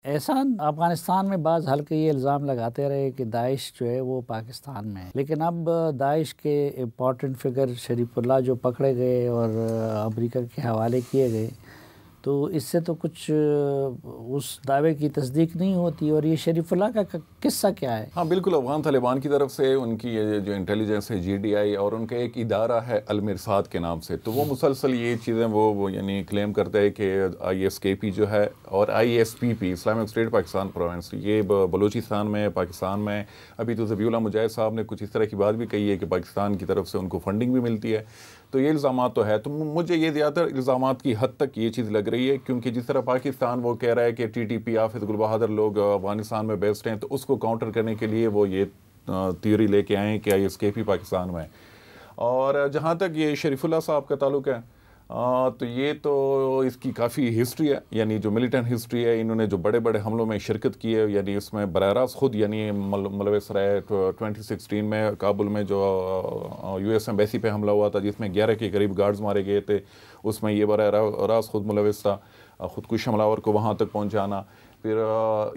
ایسا افغانستان میں بعض حلقے یہ الزام لگاتے رہے کہ داعش جو ہے وہ پاکستان میں ہے، لیکن اب داعش کے امپورٹنٹ فگر شریف اللہ جو پکڑے گئے اور امریکہ کے حوالے کیے گئے، تو اس سے تو کچھ اس دعوے کی تصدیق نہیں ہوتی۔ اور یہ شریف اللہ کا قصہ کیا ہے؟ ہاں بالکل، افغان طالبان کی طرف سے ان کی یہ جو انٹیلیجنس ہے GDI، اور ان کا ایک ادارہ ہے المرصاد کے نام سے، تو وہ مسلسل یہ چیزیں وہ یعنی کلیم کرتے ہیں کہ ISKP جو ہے اور ISPP Islamic state Pakistan province, یہ بلوچستان میں، پاکستان میں۔ ابھی تو ذبیح اللہ مجاہد صاحب نے کچھ اس طرح کی بات بھی کہی ہے کہ پاکستان کی طرف سے ان کو فنڈنگ بھی ملتی ہے، تو یہ الزامات تو ہے۔ تو مجھے یہ زیادہ الزامات کی حد تک یہ چیز لگ رہی ہے، کیونکہ جس طرح پاکستان وہ کہہ رہا ہے کہ TTP حافظ گل بہادر لوگ افغانستان میں بیسڈ ہیں، تو اس کو کاؤنٹر کرنے کے لیے وہ یہ تھیوری لے کے آئے ہیں کہ ISKP پاکستان میں ہے۔ اور جہاں تک یہ شریف اللہ صاحب کا تعلق ہے، تو یہ تو اس کی کافی ہسٹری ہے، یعنی جو ملیٹنٹ ہسٹری ہے، انہوں نے جو بڑے بڑے حملوں میں شرکت کی ہے، یعنی اس میں براہ راست خود یعنی ملوث رہے۔ 2016 میں کابل میں جو US ایمبیسی پہ حملہ ہوا تھا، جس میں 11 کے قریب گارڈز مارے گئے تھے، اس میں یہ براہ راست خود ملوث تھا، خودکش حملہ کو وہاں تک پہنچانا۔ پھر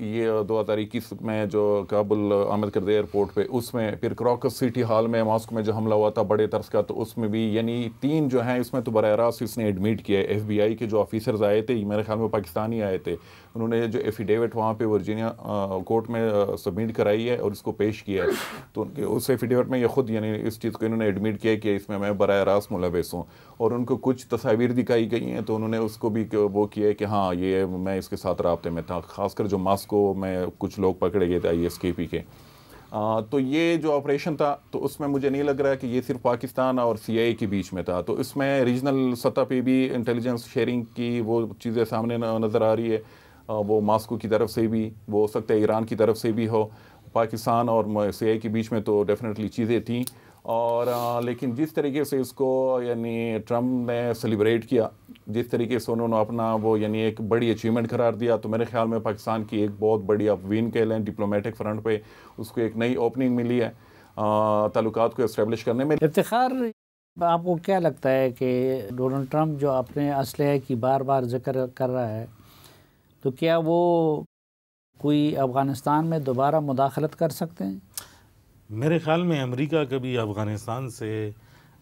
یہ 2021 میں جو کابل احمد کردے ایئرپورٹ پہ، اس میں پھر کراکس سٹی ہال میں ماسکو میں جو حملہ ہوا تھا بڑے طرز کا، تو اس میں بھی یعنی 3 جو ہیں اس میں تو براہ راست اس نے ایڈمٹ کیا ہے۔ FBI کے جو آفیسرز آئے تھے، میرے خیال میں پاکستانی آئے تھے، انہوں نے جو ایفیڈیوٹ وہاں پہ ورجینیا کورٹ میں سبمٹ کرائی ہے اور اس کو پیش کیا ہے، تو ان کے اس ایفیڈیوٹ میں یہ خود یعنی اس چیز کو انہوں نے ایڈمٹ کیا کہ اس میں براہ راست ملوث ہوں، اور ان کو کچھ تصاویر دکھائی گئی ہیں، تو انہوں نے اس کو بھی وہ کیا ہے کہ ہاں یہ میں اس کے ساتھ رابطے میں تھا، خاص کر جو ماسکو میں کچھ لوگ پکڑے گئے تھے ISKP کے۔ تو یہ جو آپریشن تھا، تو اس میں مجھے نہیں لگ رہا کہ یہ صرف پاکستان اور CIA کے بیچ میں تھا، تو اس میں ریجنل سطح پہ بھی انٹیلیجنس شیئرنگ کی وہ چیزیں سامنے نظر آ رہی ہے۔ وہ ماسکو کی طرف سے بھی، وہ ہو سکتا ہے ایران کی طرف سے بھی ہو، پاکستان اور CIA کے بیچ میں تو ڈیفینیٹلی چیزیں تھیں۔ اور لیکن جس طریقے سے اس کو یعنی ٹرمپ نے سیلیبریٹ کیا، جس طریقے سے انہوں نے اپنا وہ یعنی ایک بڑی اچیومنٹ قرار دیا، تو میرے خیال میں پاکستان کی ایک بہت بڑی اب وین کہہ لیں ڈپلومیٹک فرنٹ پہ، اس کو ایک نئی اوپننگ ملی ہے تعلقات کو اسٹیبلش کرنے میں۔ افتخار، آپ کو کیا لگتا ہے کہ ڈونلڈ ٹرمپ جو اپنے اسلحے کی بار بار ذکر کر رہا ہے، تو کیا وہ کوئی افغانستان میں دوبارہ مداخلت کر سکتے ہیں؟ میرے خیال میں امریکہ کبھی افغانستان سے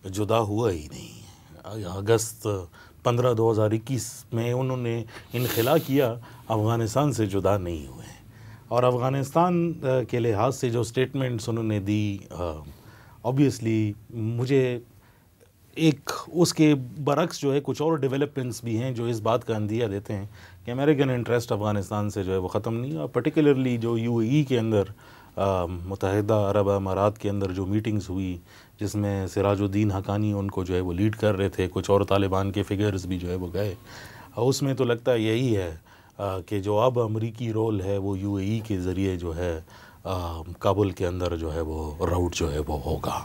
جدا ہوا ہی نہیں۔ اگست 15 2021 میں انہوں نے انخلا کیا، افغانستان سے جدا نہیں ہوئے، اور افغانستان کے لحاظ سے جو سٹیٹمنٹس انہوں نے دی، آبویسلی مجھے ایک اس کے برعکس جو ہے کچھ اور ڈیولپمنٹس بھی ہیں جو اس بات کا اندیہ دیتے ہیں کہ امریکن انٹرسٹ افغانستان سے جو ہے وہ ختم نہیں ہوا۔ پرٹیکولرلی جو UAE کے اندر، متحدہ عرب امارات کے اندر جو میٹنگز ہوئی، جس میں سراج الدین حقانی ان کو جو ہے وہ لیڈ کر رہے تھے، کچھ اور طالبان کے فگرز بھی جو ہے وہ گئے، اس میں تو لگتا ہے یہی ہے کہ جو اب امریکی رول ہے وہ UAE کے ذریعے جو ہے کابل کے اندر جو ہے وہ راؤٹ جو ہے وہ ہوگا،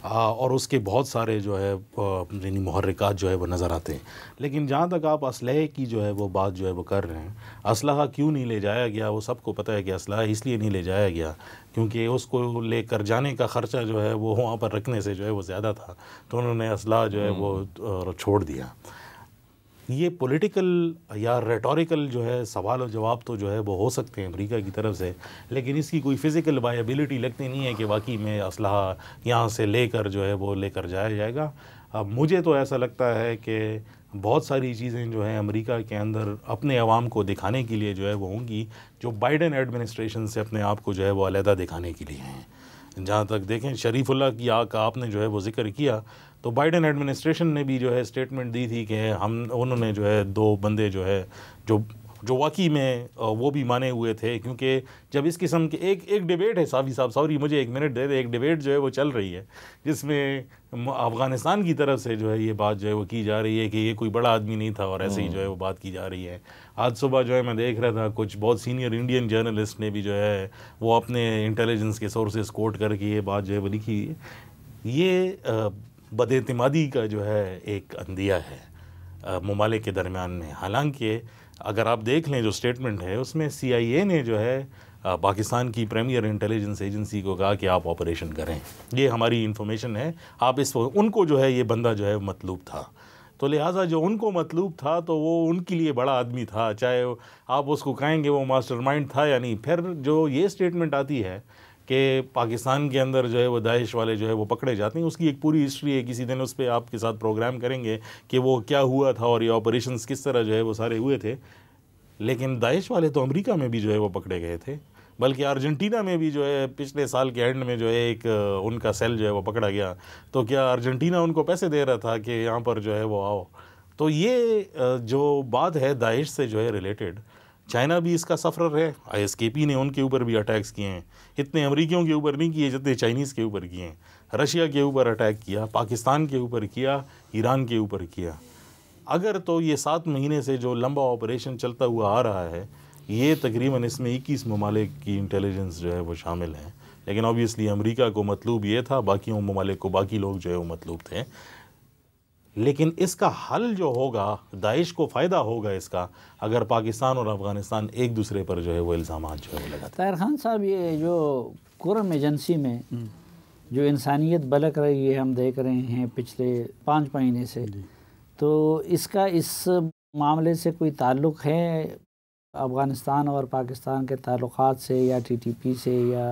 اور اس کے بہت سارے جو ہے یعنی محرکات جو ہے وہ نظر آتے ہیں۔ لیکن جہاں تک آپ اسلحے کی جو ہے وہ بات جو ہے وہ کر رہے ہیں، اسلحہ کیوں نہیں لے جایا گیا؟ وہ سب کو پتہ ہے کہ اسلحہ اس لیے نہیں لے جایا گیا کیونکہ اس کو لے کر جانے کا خرچہ جو ہے وہ وہاں پر رکھنے سے جو ہے وہ زیادہ تھا، تو انہوں نے اسلحہ جو ہے وہ چھوڑ دیا۔ یہ پولیٹیکل یا ریٹوریکل جو ہے سوال و جواب تو جو ہے وہ ہو سکتے ہیں امریکہ کی طرف سے، لیکن اس کی کوئی فزیکل وائبلٹی لگتی نہیں ہے کہ واقعی میں اسلحہ یہاں سے لے کر جو ہے وہ لے کر جایا جائے گا۔ اب مجھے تو ایسا لگتا ہے کہ بہت ساری چیزیں جو ہیں امریکہ کے اندر اپنے عوام کو دکھانے کے لیے جو ہے وہ ہوں گی، جو بائیڈن ایڈمنسٹریشن سے اپنے آپ کو جو ہے وہ علیحدہ دکھانے کے لیے ہیں۔ جہاں تک دیکھیں شریف اللہ کی آپ نے جو ہے وہ ذکر کیا، تو بائیڈن ایڈمنسٹریشن نے بھی جو ہے اسٹیٹمنٹ دی تھی کہ انہوں نے جو ہے 2 بندے جو ہے جو واقعی میں وہ بھی مانے ہوئے تھے، کیونکہ جب اس قسم کے ایک ڈیبیٹ ہے، صافی صاحب سوری مجھے 1 منٹ دے دے، ایک ڈیبیٹ جو ہے وہ چل رہی ہے جس میں افغانستان کی طرف سے جو ہے یہ بات جو ہے وہ کی جا رہی ہے کہ یہ کوئی بڑا آدمی نہیں تھا، اور ایسے ہی جو ہے وہ بات کی جا رہی ہے۔ آج صبح جو ہے میں دیکھ رہا تھا کچھ بہت سینئر انڈین جرنلسٹ نے بھی جو ہے وہ اپنے انٹیلیجنس کے سورسز کوٹ کر کے یہ بات جو ہے وہ لکھی ہے۔ یہ بد اعتمادی کا جو ہے ایک اندیہ ہے ممالک کے درمیان میں، حالانکہ اگر آپ دیکھ لیں جو سٹیٹمنٹ ہے اس میں CIA نے جو ہے پاکستان کی پریمیئر انٹیلیجنس ایجنسی کو کہا کہ آپ آپریشن کریں، یہ ہماری انفارمیشن ہے، آپ ان کو جو ہے یہ بندہ جو ہے مطلوب تھا۔ تو لہٰذا جو ان کو مطلوب تھا تو وہ ان کے لیے بڑا آدمی تھا، چاہے آپ اس کو کہیں گے وہ ماسٹر مائنڈ تھا یا نہیں۔ پھر جو یہ اسٹیٹمنٹ آتی ہے کہ پاکستان کے اندر جو ہے وہ داعش والے جو ہے وہ پکڑے جاتے ہیں، اس کی ایک پوری ہسٹری ہے، کسی دن اس پہ آپ کے ساتھ پروگرام کریں گے کہ وہ کیا ہوا تھا اور یہ آپریشنز کس طرح جو ہے وہ سارے ہوئے تھے۔ لیکن داعش والے تو امریکہ میں بھی جو ہے وہ پکڑے گئے تھے، بلکہ ارجنٹینا میں بھی جو ہے پچھلے سال کے اینڈ میں جو ہے ایک ان کا سیل جو ہے وہ پکڑا گیا، تو کیا ارجنٹینا ان کو پیسے دے رہا تھا کہ یہاں پر جو ہے وہ آؤ؟ تو یہ جو بات ہے داعش سے جو ہے ریلیٹڈ، چائنا بھی اس کا سفرر ہے، ISKP نے ان کے اوپر بھی اٹیکس کیے ہیں، اتنے امریکیوں کے اوپر نہیں کیے جتنے چائنیز کے اوپر کیے ہیں، رشیا کے اوپر اٹیک کیا، پاکستان کے اوپر کیا، ایران کے اوپر کیا۔ اگر تو یہ 7 مہینے سے جو لمبا آپریشن چلتا ہوا آ رہا ہے، یہ تقریباً اس میں 21 ممالک کی انٹیلیجنس جو ہے وہ شامل ہیں، لیکن اوبیسلی امریکہ کو مطلوب یہ تھا، باقی ممالک کو باقی لوگ جو ہے وہ مطلوب تھے۔ لیکن اس کا حل جو ہوگا، داعش کو فائدہ ہوگا اس کا، اگر پاکستان اور افغانستان ایک دوسرے پر جو ہے وہ الزامات جو ہے وہ لگاتے ہیں۔ طاہر خان صاحب، یہ جو قرم ایجنسی میں جو انسانیت بلک رہی ہے، ہم دیکھ رہے ہیں پچھلے 5 مہینے سے، تو اس کا اس معاملے سے کوئی تعلق ہے افغانستان اور پاکستان کے تعلقات سے، یا TTP سے، یا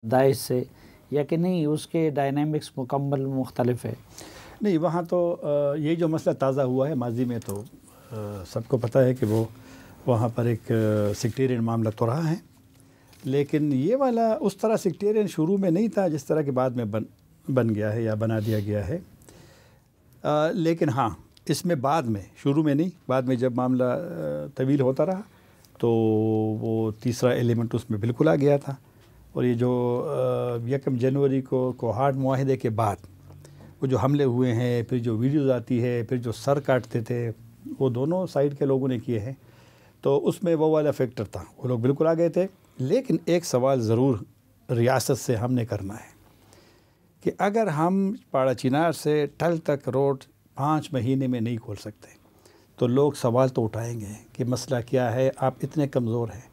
داعش سے، یا کہ نہیں اس کے ڈائنامکس مکمل مختلف ہے؟ نہیں، وہاں تو یہ جو مسئلہ تازہ ہوا ہے، ماضی میں تو سب کو پتہ ہے کہ وہ وہاں پر ایک سیکٹیرین معاملہ تو رہا ہے، لیکن یہ والا اس طرح سیکٹیرین شروع میں نہیں تھا جس طرح کہ بعد میں بن گیا ہے یا بنا دیا گیا ہے۔ لیکن ہاں، اس میں بعد میں، شروع میں نہیں، بعد میں جب معاملہ طویل ہوتا رہا تو وہ تیسرا ایلیمنٹ اس میں بالکل آ گیا تھا۔ اور یہ جو 1 جنوری کو کوہاٹ معاہدے کے بعد وہ جو حملے ہوئے ہیں، پھر جو ویڈیوز آتی ہے، پھر جو سر کاٹتے تھے، وہ دونوں سائیڈ کے لوگوں نے کیے ہیں، تو اس میں وہ والا فیکٹر تھا، وہ لوگ بالکل آ گئے تھے۔ لیکن ایک سوال ضرور ریاست سے ہم نے کرنا ہے کہ اگر ہم پاڑا چنار سے ٹل تک روڈ 5 مہینے میں نہیں کھول سکتے تو لوگ سوال تو اٹھائیں گے کہ مسئلہ کیا ہے، آپ اتنے کمزور ہیں۔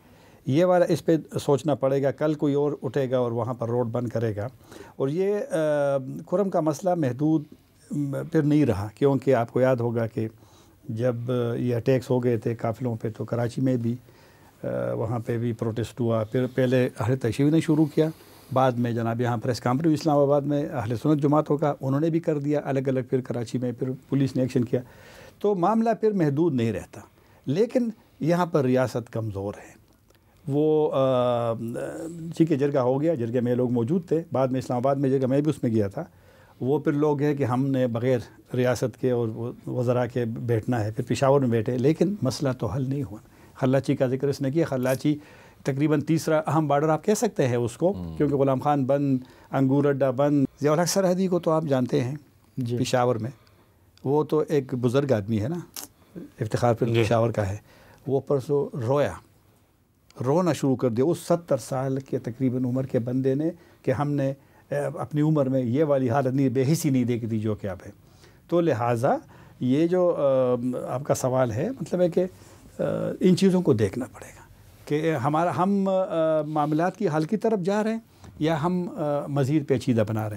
یہ والا اس پہ سوچنا پڑے گا، کل کوئی اور اٹھے گا اور وہاں پر روڈ بند کرے گا۔ اور یہ قرم کا مسئلہ محدود پھر نہیں رہا، کیونکہ آپ کو یاد ہوگا کہ جب یہ اٹیکس ہو گئے تھے قافلوں پہ تو کراچی میں بھی وہاں پہ بھی پروٹیسٹ ہوا، پھر پہلے اہل تشیع نے شروع کیا، بعد میں جناب یہاں پریس کانفرنس اسلام آباد میں اہل سنت جماعت ہوگا، انہوں نے بھی کر دیا الگ الگ، پھر کراچی میں پھر پولیس نے ایکشن کیا، تو معاملہ پھر محدود نہیں رہتا۔ لیکن یہاں پر ریاست کمزور ہے۔ وہ ٹھیک ہے، جرگہ ہو گیا، جرگہ میں لوگ موجود تھے، بعد میں اسلام آباد میں جرگہ میں بھی اس میں گیا تھا، وہ پھر لوگ ہیں کہ ہم نے بغیر ریاست کے اور وزراء کے بیٹھنا ہے، پھر پشاور میں بیٹھے، لیکن مسئلہ تو حل نہیں ہوا۔ خلاچی کا ذکر اس نے کیا، خلاچی تقریباً تیسرا اہم بارڈر آپ کہہ سکتے ہیں اس کو، کیونکہ غلام خان بند، انگور اڈا بند، ضیاء الحق سرحدی کو تو آپ جانتے ہیں پشاور میں، وہ تو ایک بزرگ آدمی ہے نا، افتخار پھر پشاور کا ہے، وہ پرسوں رونا شروع کر دیا اس 70 سال کے تقریباً عمر کے بندے نے کہ ہم نے اپنی عمر میں یہ والی حالت نہیں، بے حسی نہیں دیکھی تھی جو کہ اب ہے۔ تو لہٰذا یہ جو آپ کا سوال ہے، مطلب ہے کہ ان چیزوں کو دیکھنا پڑے گا کہ ہم معاملات کی حل کی طرف جا رہے ہیں یا ہم مزید پیچیدہ بنا رہے ہیں۔